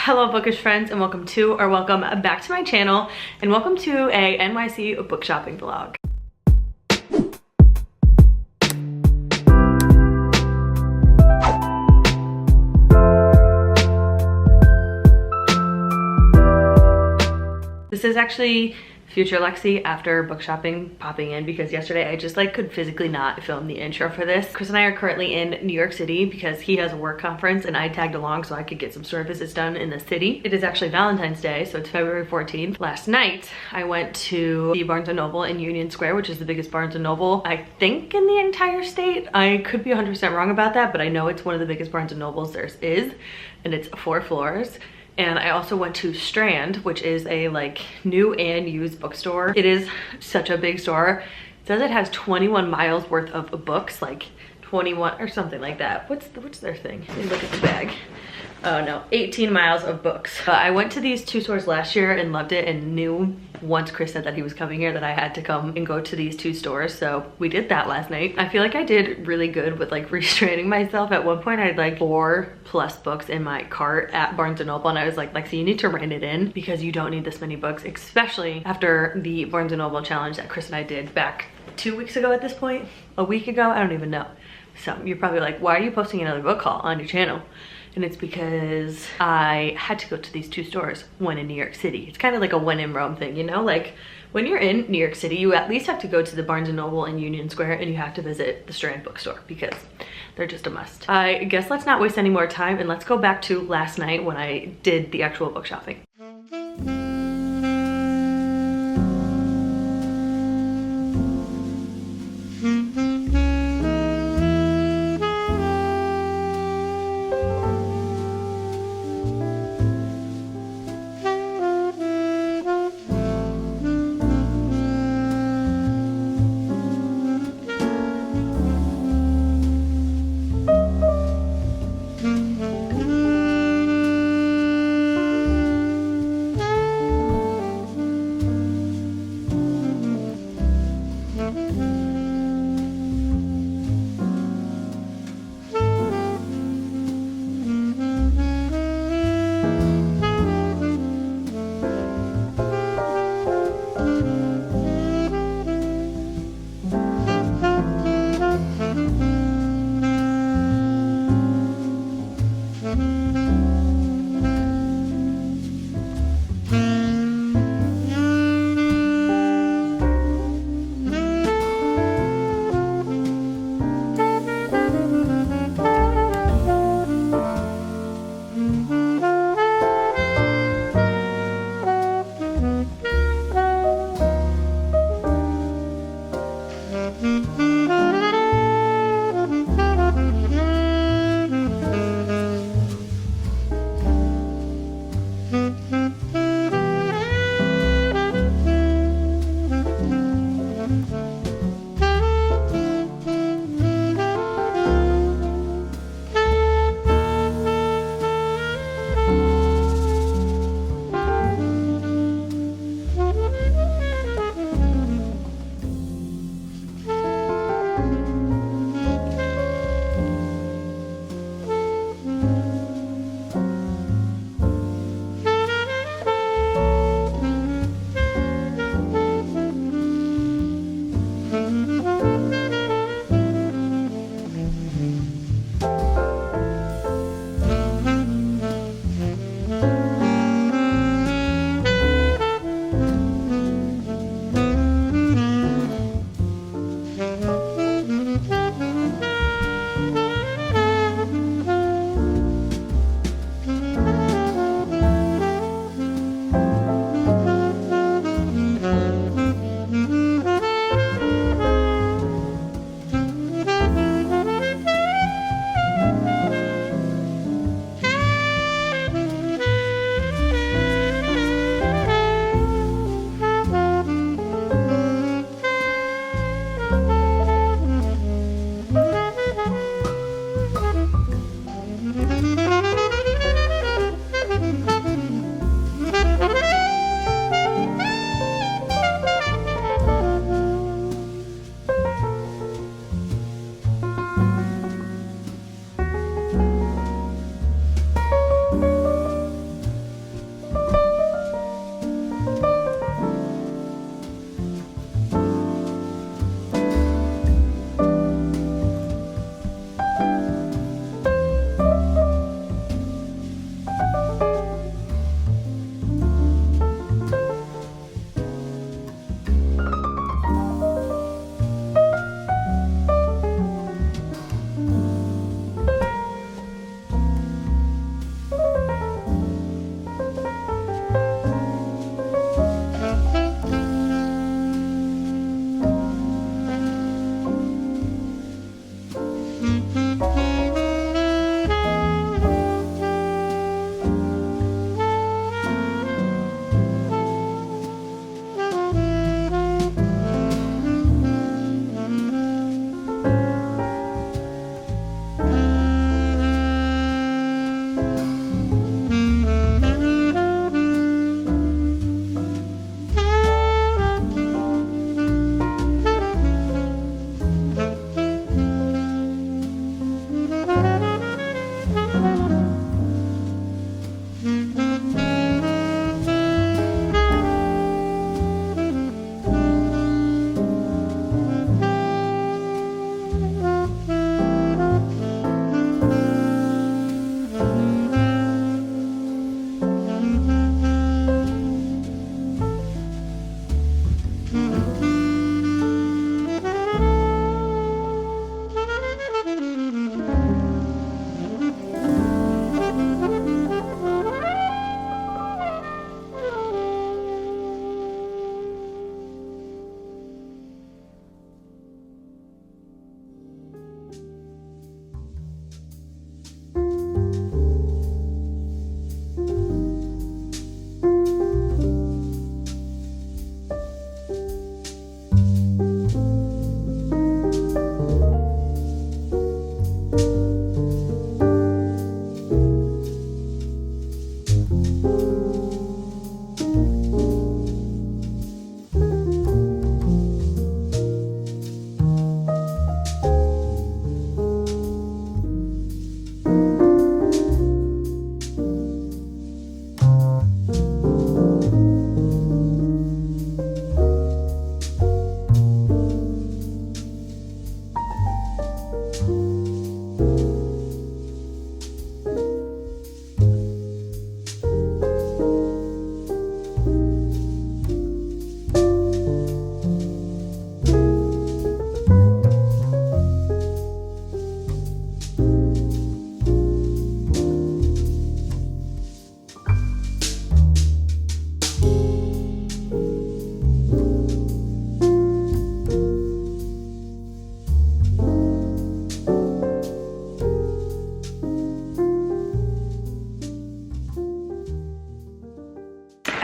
Hello bookish friends, and welcome back to my channel, and welcome to a NYC book shopping vlog. This is actually future Lexi after book shopping popping in, because yesterday I just could physically not film the intro for this. Chris and I are currently in New York City because he has a work conference and I tagged along so I could get some services done in the city. It is actually Valentine's Day, so it's February 14th. Last night I went to the Barnes & Noble in Union Square, which is the biggest Barnes & Noble I think in the entire state. I could be 100% wrong about that, but I know it's one of the biggest Barnes & Nobles there is, and it's 4 floors. And I also went to Strand, which is a new and used bookstore. It is such a big store. It says it has 21 miles worth of books, 21 or something like that. What's their thing? Let me look at the bag. Oh no, 18 miles of books. I went to these 2 stores last year and loved it, and knew once Chris said that he was coming here that I had to come and go to these 2 stores. So we did that last night. I feel like I did really good with restraining myself. At one point I had 4+ books in my cart at Barnes & Noble, and I was like, Lexi, you need to rein it in because you don't need this many books, especially after the Barnes & Noble challenge that Chris and I did back 2 weeks ago at this point. A week ago, I don't even know. So you're probably like, why are you posting another book haul on your channel? And it's because I had to go to these 2 stores, one in New York City. It's kind of like a when in Rome thing, you know? When you're in New York City, you at least have to go to the Barnes & Noble in Union Square, and you have to visit the Strand Bookstore because they're just a must. I guess let's not waste any more time, and let's go back to last night when I did the actual book shopping.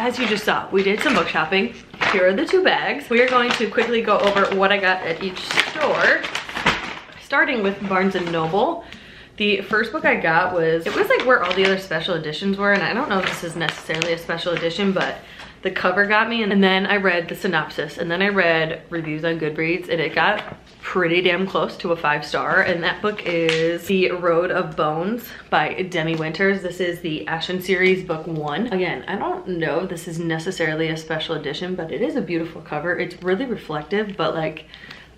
As you just saw, we did some book shopping. Here are the 2 bags. We are going to quickly go over what I got at each store, starting with Barnes & Noble. The first book I got was like where all the other special editions were, and I don't know if this is necessarily a special edition, but the cover got me. And then I read the synopsis, and then I read reviews on Goodreads, and it got pretty damn close to a 5-star. And that book is The Road of Bones by Demi Winters. This is the Ashen series, book 1. Again, I don't know if this is necessarily a special edition, but it is a beautiful cover. It's really reflective, but like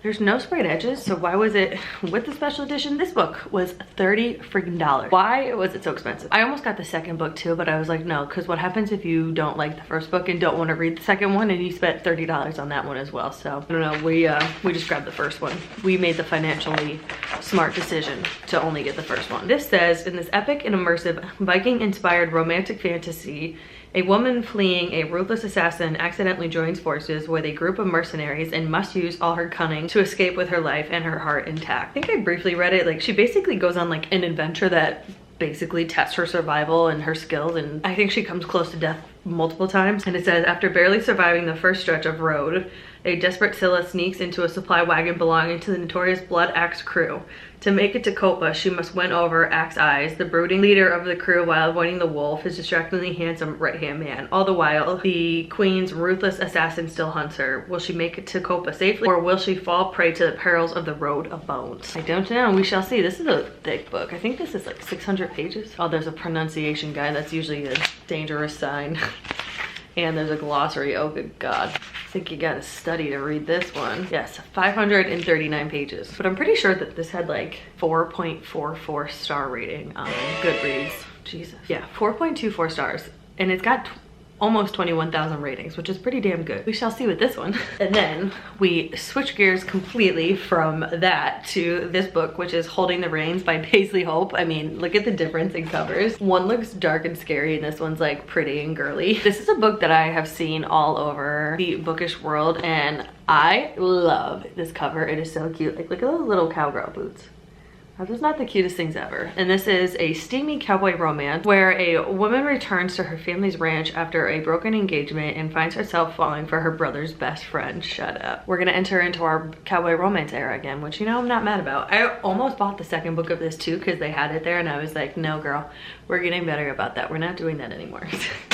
there's no sprayed edges, so why was it with the special edition? This book was $30 freaking. Why was it so expensive? I almost got the second book too, but I was like, no, because what happens if you don't like the first book and don't want to read the second one, and you spent $30 on that one as well? So I don't know, we just grabbed the first one. We made the financially smart decision to only get the first one. This says, in this epic and immersive Viking-inspired romantic fantasy, a woman fleeing a ruthless assassin accidentally joins forces with a group of mercenaries and must use all her cunning to escape with her life and her heart intact. I think I briefly read it. Like, she basically goes on like an adventure that basically tests her survival and her skills, and I think she comes close to death multiple times. And it says, after barely surviving the first stretch of road, a desperate Scylla sneaks into a supply wagon belonging to the notorious Blood Axe crew. To make it to Copa, she must win over Axe Eyes, the brooding leader of the crew, while avoiding the wolf, his distractingly handsome right-hand man. All the while, the queen's ruthless assassin still hunts her. Will she make it to Copa safely, or will she fall prey to the perils of the Road of Bones? I don't know, we shall see. This is a thick book. I think this is like 600 pages. Oh, there's a pronunciation guide. That's usually a dangerous sign. And there's a glossary. Oh, good God. I think you gotta study to read this one. Yes, 539 pages. But I'm pretty sure that this had like 4.44 star rating on Goodreads. Jesus. Yeah, 4.24 stars. And it's got almost 21,000 ratings, which is pretty damn good. We shall see with this one. And then we switch gears completely from that to this book, which is Holding the Reins by Paisley Hope. I mean, look at the difference in covers. One looks dark and scary, and this one's like pretty and girly. This is a book that I have seen all over the bookish world, and I love this cover. It is so cute. Like, look at those little cowgirl boots. Are those not the cutest things ever? And this is a steamy cowboy romance where a woman returns to her family's ranch after a broken engagement and finds herself falling for her brother's best friend. Shut up. We're gonna enter into our cowboy romance era again, which, you know, I'm not mad about. I almost bought the second book of this too because they had it there, and I was like, no girl, we're getting better about that. We're not doing that anymore.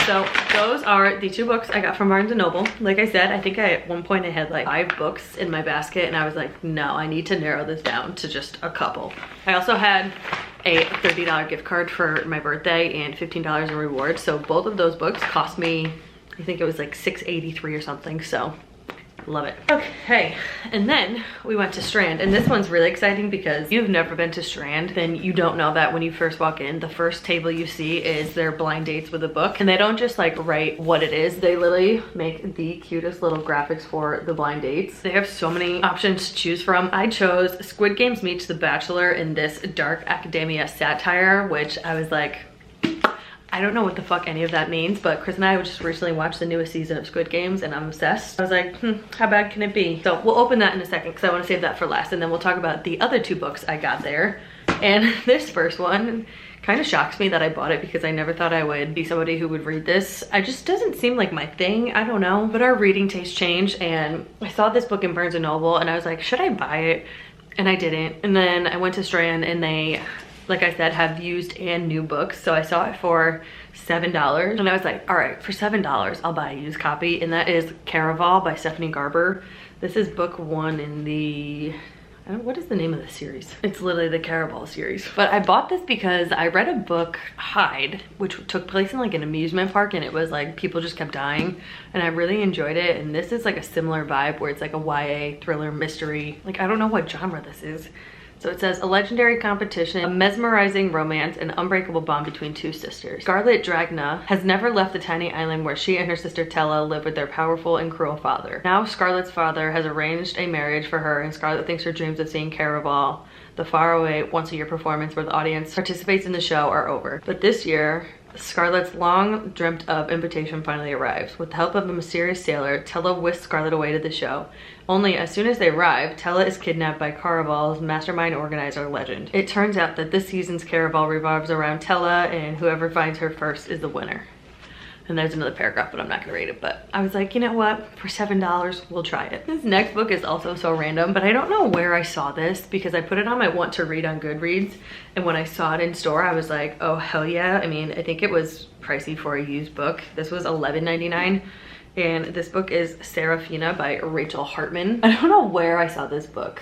So those are the 2 books I got from Barnes & Noble. Like I said, I think at one point I had like 5 books in my basket, and I was like, no, I need to narrow this down to just a couple. I also had a $30 gift card for my birthday and $15 in rewards. So both of those books cost me, I think it was like $6.83 or something. So love it. Okay, and then we went to Strand, and this one's really exciting because if you've never been to Strand, then you don't know that when you first walk in, the first table you see is their blind dates with a book. And they don't just like write what it is, they literally make the cutest little graphics for the blind dates. They have so many options to choose from. I chose Squid Games Meets The Bachelor in this dark academia satire, which I was like, I don't know what the fuck any of that means, but Chris and I just recently watched the newest season of Squid Games, and I'm obsessed. I was like, how bad can it be? So we'll open that in a second because I want to save that for last, and then we'll talk about the other 2 books I got there. And this first one kind of shocks me that I bought it because I never thought I would be somebody who would read this. It just doesn't seem like my thing. I don't know, but our reading taste changed, and I saw this book in Barnes & Noble, and I was like, should I buy it? And I didn't. And then I went to Strand, and they, like I said, have used and new books. So I saw it for $7. And I was like, all right, for $7, I'll buy a used copy. And that is Caraval by Stephanie Garber. This is book 1 in the, what is the name of the series? It's literally the Caraval series. But I bought this because I read a book, Hide, which took place in like an amusement park, and it was like people just kept dying, and I really enjoyed it. And this is like a similar vibe where it's like a YA thriller mystery. Like, I don't know what genre this is. So it says, a legendary competition, a mesmerizing romance, an unbreakable bond between two sisters. Scarlett Dragna has never left the tiny island where she and her sister Tella live with their powerful and cruel father. Now Scarlett's father has arranged a marriage for her, and Scarlett thinks her dreams of seeing Caraval, the faraway once-a-year performance where the audience participates in the show, are over. But this year, Scarlett's long dreamt of invitation finally arrives. With the help of a mysterious sailor, Tella whisks Scarlett away to the show. Only as soon as they arrive, Tella is kidnapped by Caraval's mastermind organizer legend. It turns out that this season's Caraval revolves around Tella, and whoever finds her first is the winner. And there's another paragraph, but I'm not gonna read it. But I was like, you know what? For $7, we'll try it. This next book is also so random, but I don't know where I saw this because I put it on my want to read on Goodreads. And when I saw it in store, I was like, oh, hell yeah. I mean, I think it was pricey for a used book. This was $11.99. And this book is Serafina by Rachel Hartman. I don't know where I saw this book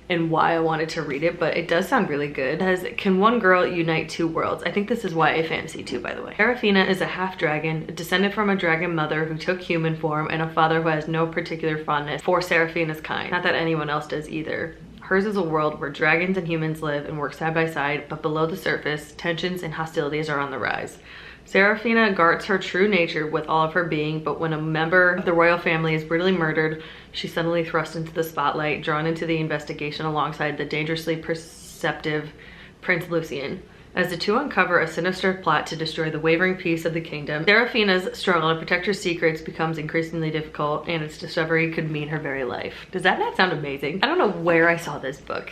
and why I wanted to read it, but it does sound really good. It has, can one girl unite two worlds? I think this is YA fantasy too, by the way. Serafina is a half-dragon, descended from a dragon mother who took human form, and a father who has no particular fondness for Serafina's kind. Not that anyone else does either. Hers is a world where dragons and humans live and work side by side, but below the surface, tensions and hostilities are on the rise. Serafina guards her true nature with all of her being, but when a member of the royal family is brutally murdered, she's suddenly thrust into the spotlight, drawn into the investigation alongside the dangerously perceptive Prince Lucian. As the two uncover a sinister plot to destroy the wavering peace of the kingdom, Serafina's struggle to protect her secrets becomes increasingly difficult, and its discovery could mean her very life. Does that not sound amazing? I don't know where I saw this book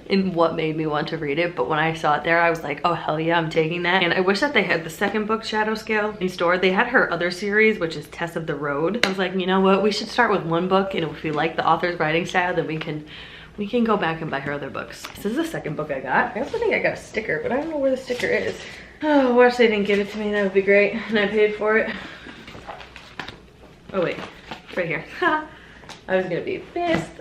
and what made me want to read it, but when I saw it there, I was like, oh hell yeah, I'm taking that. And I wish that they had the second book, Shadow Scale, in store. They had her other series, which is Tess of the Road. I was like, you know what? We should start with one book, and if we like the author's writing style, then we can go back and buy her other books. This is the second book I got. I also think I got a sticker, but I don't know where the sticker is. Oh, watch they didn't give it to me. That would be great. And I paid for it. Oh wait, it's right here. I was gonna be pissed.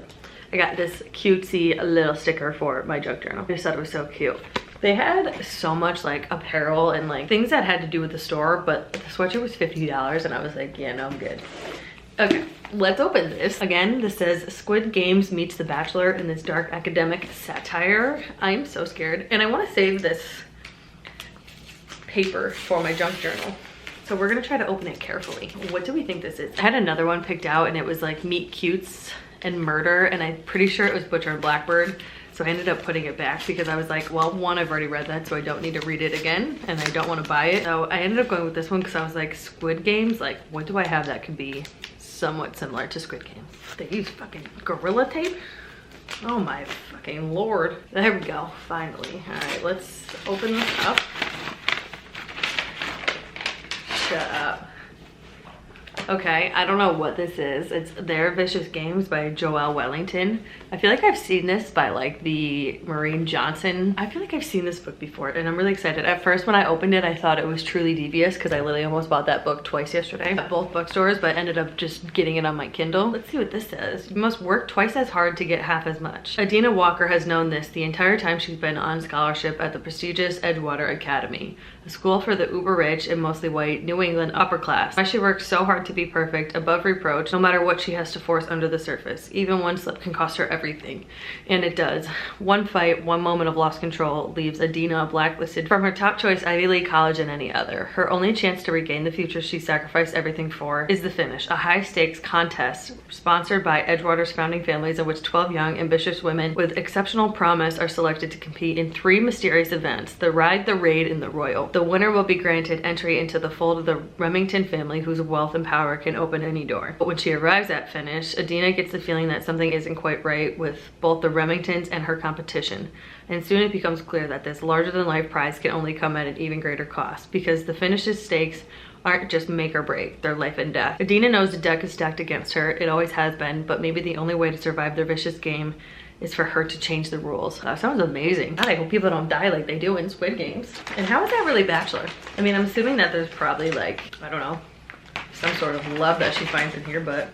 I got this cutesy little sticker for my junk journal. I just thought it was so cute. They had so much like apparel and like things that had to do with the store, but the sweatshirt was $50 and I was like, yeah, no, I'm good. Okay, let's open this. Again, this says Squid Games meets The Bachelor in this dark academic satire. I'm so scared. And I want to save this paper for my junk journal. So we're gonna try to open it carefully. What do we think this is? I had another one picked out and it was like Meet Cutes and Murder, and I'm pretty sure it was Butcher and Blackbird. So I ended up putting it back because I was like, well, one, I've already read that, so I don't need to read it again, and I don't want to buy it. So I ended up going with this one because I was like, Squid Games, like what do I have that could be somewhat similar to Squid Game? They use fucking Gorilla Tape? Oh my fucking lord. There we go, finally. All right, let's open this up. Shut up. Okay, I don't know what this is. It's Their Vicious Games by Joelle Wellington. I feel like I've seen this by like the Maureen Johnson. I feel like I've seen this book before and I'm really excited. At first when I opened it, I thought it was Truly Devious because I literally almost bought that book twice yesterday at both bookstores, but ended up just getting it on my Kindle. Let's see what this says. You must work twice as hard to get half as much. Adina Walker has known this the entire time she's been on scholarship at the prestigious Edgewater Academy, a school for the uber rich and mostly white New England upper class. Why she works so hard to be perfect, above reproach, no matter what she has to force under the surface. Even one slip can cost her everything. And it does. One fight, one moment of lost control leaves Adina blacklisted from her top choice Ivy League college and any other. Her only chance to regain the future she sacrificed everything for is the finish, a high stakes contest sponsored by Edgewater's founding families in which 12 young, ambitious women with exceptional promise are selected to compete in 3 mysterious events: the Ride, the Raid, and the Royal. The winner will be granted entry into the fold of the Remington family, whose wealth and power can open any door. But when she arrives at finish, Adina gets the feeling that something isn't quite right with both the Remingtons and her competition. And soon it becomes clear that this larger-than-life prize can only come at an even greater cost, because the finish's stakes aren't just make or break, they're life and death. Adina knows the deck is stacked against her, it always has been, but maybe the only way to survive their vicious game is for her to change the rules. That sounds amazing. God, I hope people don't die like they do in Squid Games. And how is that really Bachelor? I mean, I'm assuming that there's probably like, I don't know, some sort of love that she finds in here, but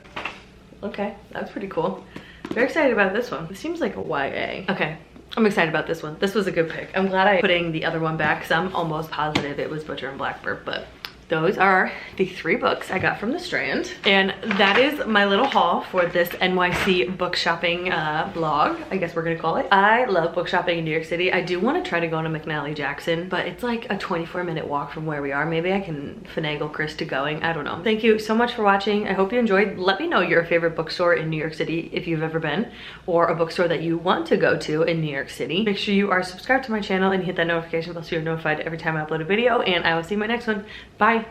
okay, that's pretty cool. Very excited about this one. It seems like a YA. Okay, I'm excited about this one. This was a good pick. I'm glad I'm putting the other one back because I'm almost positive it was Butcher and Blackbird, but those are the 3 books I got from the Strand. And that is my little haul for this NYC book shopping vlog, I guess we're gonna call it. I love book shopping in New York City. I do want to try to go to McNally Jackson, but it's like a 24-minute walk from where we are. Maybe I can finagle Chris to going. I don't know. Thank you so much for watching. I hope you enjoyed. Let me know your favorite bookstore in New York City if you've ever been, or a bookstore that you want to go to in New York City. Make sure you are subscribed to my channel and hit that notification bell so you're notified every time I upload a video, and I will see you in my next one. Bye.